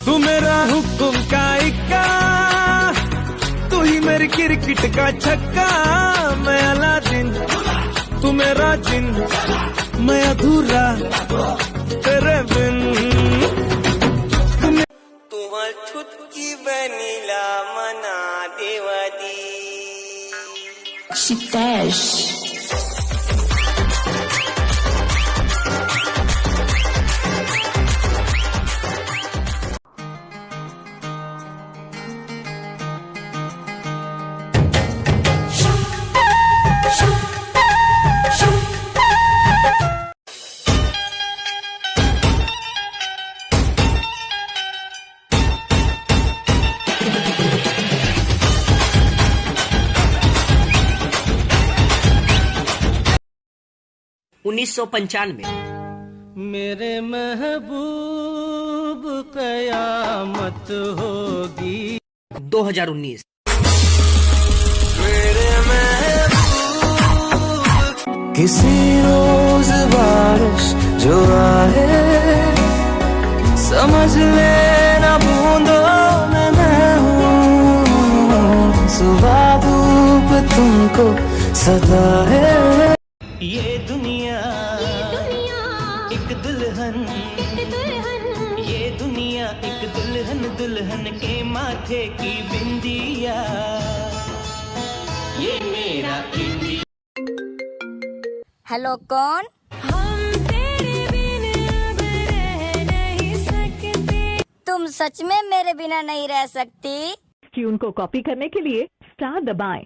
तू मेरा हुक्म का इक्का, तू ही मेरी क्रिकेट का छक्का। मैं अलादीन तू मेरा जिन, मैं अधूरा तेरे बिन। तुम्हार छुटकी बनीला मना देवादी Shitesh. मेरे महबूब कयामत होगी। 2019 मेरे महबूब। किसी रोज बारिश जो आए, समझ लेना बूंदों में मैं हूँ। सुबह धूप तुमको सदा है। ये दुनिया एक दुल्हन, ये दुनिया एक दुल्हन, दुल्हन के माथे की बिंदिया। ये मेरा इंडिया। हेलो कौन? हम तेरे बिना अब रह नहीं सकते। तुम सच में मेरे बिना नहीं रह सकती? ट्यून को कॉपी करने के लिए स्टार दबाएं।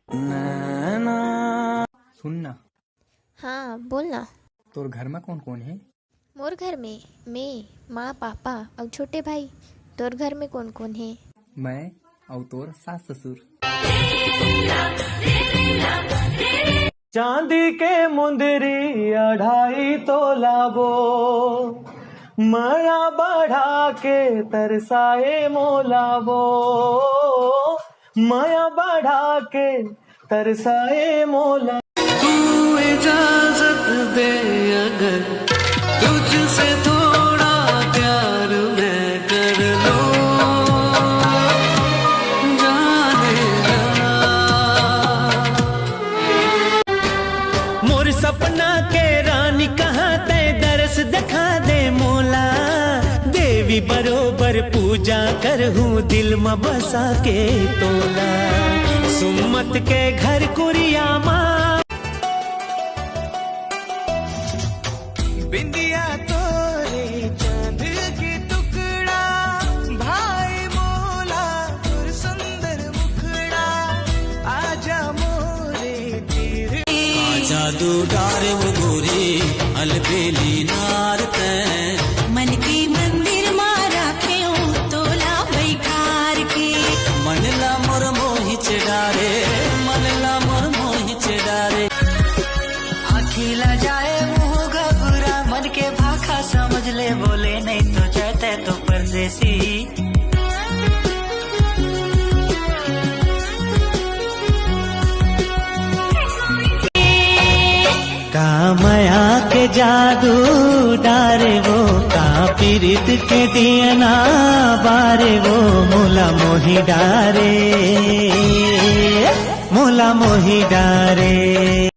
सुनना। हाँ बोलना। तोर घर में कौन कौन है? मोर घर में मैं, माँ, पापा और छोटे भाई। तोर घर में कौन कौन है? मैं और तोर सास ससुर। चांदी के मुंदरी 2.5 तोला वो, माया बढ़ा के तरसाए मोला वो। माया बढ़ा के तरसाए मोला। तू इजाजत दे अगर तुझसे थोड़ा प्यार मैं कर लूं, जाने जा। मोर सपना के रानी कहाँ ते दरस दिखा दे मोला। देवी बरोबर पूजा करहूँ दिल में बसा के तोला। सुम्मत के घर कुरिया माँ बिंदिया तोरे चांद की टुकड़ा। भाई मोला और सुंदर मुखड़ा। आजा मोरे तीर जादू डारे वो गोरी अलबेली नार ते। मन की मंदिर माँ राखे तोला बैठार के। मनला मोर मोहि चेडारे, मनला मोर मोहि चेडारे। अखिला जाए मुँह घबरा, मन के भाखा समझ ले बोले नहीं तो चाहते तो परदेसी। कामया के जादू डारे वो, का पीरित के दियना बारे वो। मोला मोही डारे, मोला मोही डारे।